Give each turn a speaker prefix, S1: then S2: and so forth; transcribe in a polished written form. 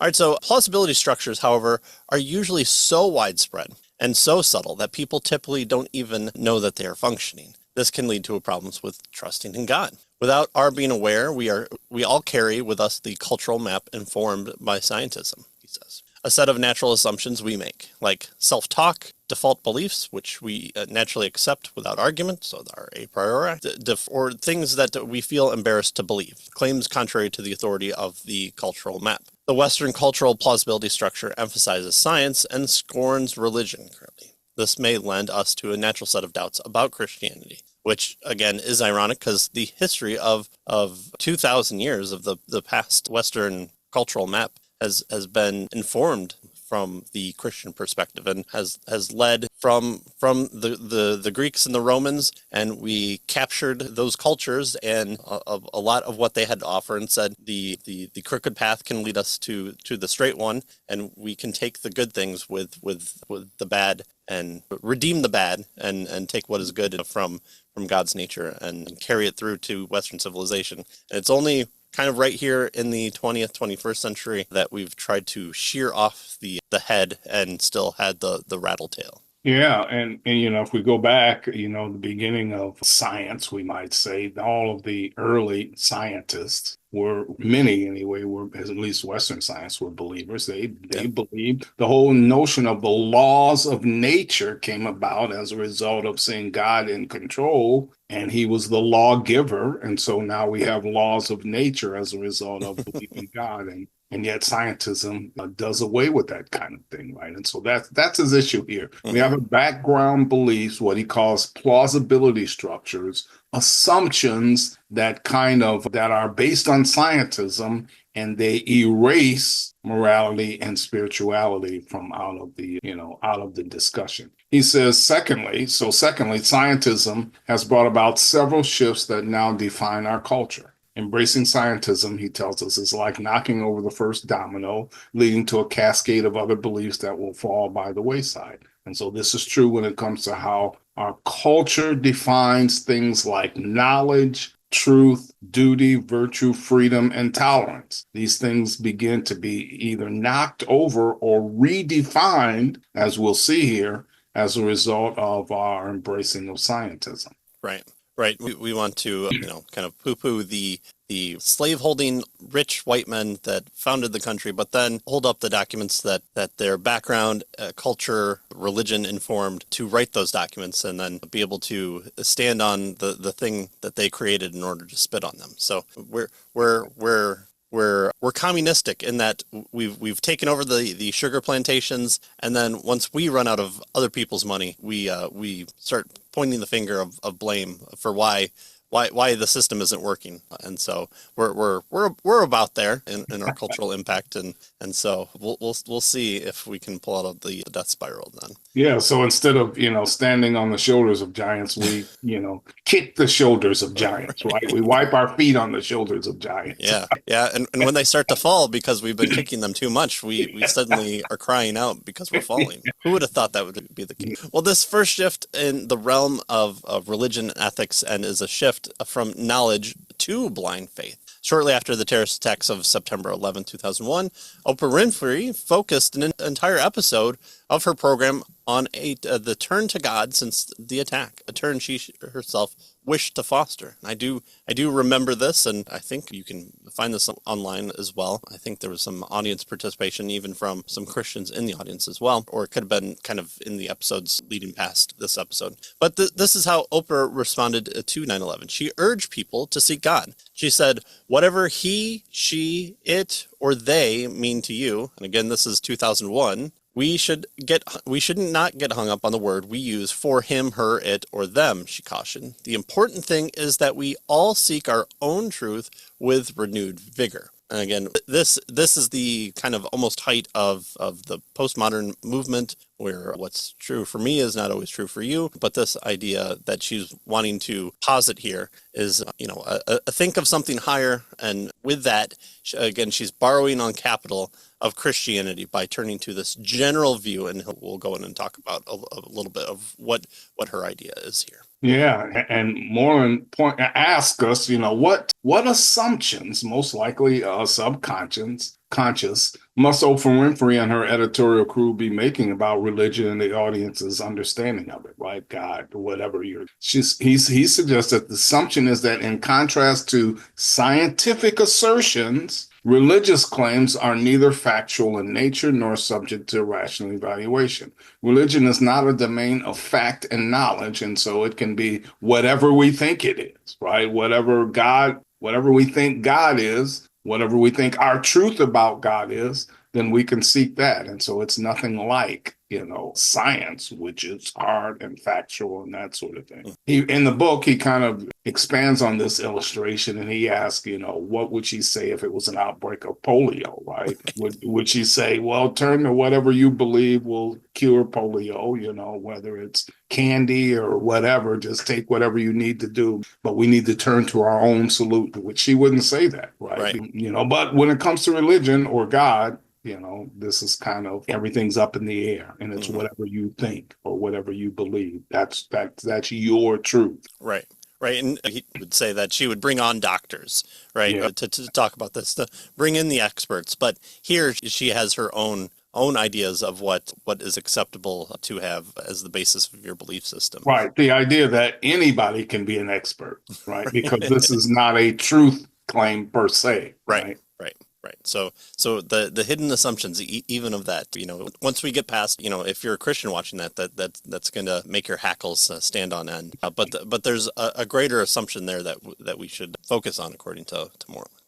S1: All right, so plausibility structures, however, are usually so widespread and so subtle that people typically don't even know that they are functioning. This can lead to problems with trusting in God. Without our being aware, we all carry with us the cultural map informed by scientism, he says. A set of natural assumptions we make, like self-talk, default beliefs, which we naturally accept without argument, so are a priori, or things that we feel embarrassed to believe, claims contrary to the authority of the cultural map. The Western cultural plausibility structure emphasizes science and scorns religion currently. This may lend us to a natural set of doubts about Christianity, which, again, is ironic because the history of 2,000 years of the past Western cultural map has been informed from the Christian perspective and has led from the Greeks and the Romans, and we captured those cultures and a lot of what they had to offer and said the crooked path can lead us to the straight one, and we can take the good things with the bad and redeem the bad and take what is good from God's nature and carry it through to Western civilization. And it's only kind of right here in the 20th, 21st century that we've tried to shear off the head and still had the rattle tail.
S2: Yeah, and if we go back, the beginning of science, we might say, all of the early scientists many anyway, were, at least Western science, were believers. They believed the whole notion of the laws of nature came about as a result of seeing God in control, and he was the lawgiver. And so now we have laws of nature as a result of believing God. And yet scientism does away with that kind of thing, right? And so that's his issue here. We have a background beliefs, what he calls plausibility structures, assumptions that are based on scientism, and they erase morality and spirituality from out of the discussion. He says, secondly, scientism has brought about several shifts that now define our culture. Embracing scientism, he tells us, is like knocking over the first domino, leading to a cascade of other beliefs that will fall by the wayside. And so this is true when it comes to how our culture defines things like knowledge, truth, duty, virtue, freedom, and tolerance. These things begin to be either knocked over or redefined, as we'll see here, as a result of our embracing of scientism.
S1: Right. Right. We want to, kind of poo-poo the slave-holding rich white men that founded the country, but then hold up the documents that their background, culture, religion informed to write those documents, and then be able to stand on the thing that they created in order to spit on them. So we're communistic in that we've taken over the sugar plantations, and then once we run out of other people's money, we start pointing the finger of blame for why the system isn't working. And so we're about there in our cultural impact, and so we'll see if we can pull out of the death spiral then.
S2: Yeah, so instead of, standing on the shoulders of giants, we, kick the shoulders of giants, right? We wipe our feet on the shoulders of giants.
S1: Yeah. And when they start to fall because we've been kicking them too much, we suddenly are crying out because we're falling. Who would have thought that would be the case? Well, this first shift in the realm of religion and ethics and is a shift from knowledge to blind faith. Shortly after the terrorist attacks of September 11, 2001, Oprah Winfrey focused an entire episode of her program on the turn to God since the attack, a turn she herself wished to foster. And I do remember this, and I think you can find this online as well. I think there was some audience participation, even from some Christians in the audience as well, or it could have been kind of in the episodes leading past this episode. But this is how Oprah responded to 9/11. She urged people to seek God. She said, whatever he, she, it, or they mean to you, and again, this is 2001, we should not get hung up on the word we use for him, her, it, or them, she cautioned. The important thing is that we all seek our own truth with renewed vigor. And again, this is the kind of almost height of the postmodern movement, where what's true for me is not always true for you. But this idea that she's wanting to posit here is, think of something higher. And with that, again, she's borrowing on capital of Christianity by turning to this general view. And we'll go in and talk about a little bit of what her idea is here.
S2: Yeah, and Moreland ask us, what assumptions, most likely subconscious, must Oprah Winfrey and her editorial crew be making about religion and the audience's understanding of it, right? God, whatever you're. He suggests that the assumption is that in contrast to scientific assertions, religious claims are neither factual in nature nor subject to rational evaluation. Religion is not a domain of fact and knowledge, and so it can be whatever we think it is, right? Whatever we think God is, whatever we think our truth about God is, then we can seek that. And so it's nothing like, science, which is hard and factual and that sort of thing. In the book, he kind of expands on this illustration and he asks, what would she say if it was an outbreak of polio, right? Would she say, well, turn to whatever you believe will cure polio, whether it's candy or whatever, just take whatever you need to do. But we need to turn to our own solution, which she wouldn't say that, right? But when it comes to religion or God, this is kind of everything's up in the air, and it's whatever you think or whatever you believe. That's your truth.
S1: Right. Right. And he would say that she would bring on doctors, right, to talk about this, to bring in the experts. But here she has her own ideas of what is acceptable to have as the basis of your belief system.
S2: Right. The idea that anybody can be an expert, right? Because this is not a truth claim per se.
S1: Right. So the hidden assumptions, even of that, once we get past, if you're a Christian watching that's going to make your hackles stand on end. But there's a greater assumption there that we should focus on, according to Moreland.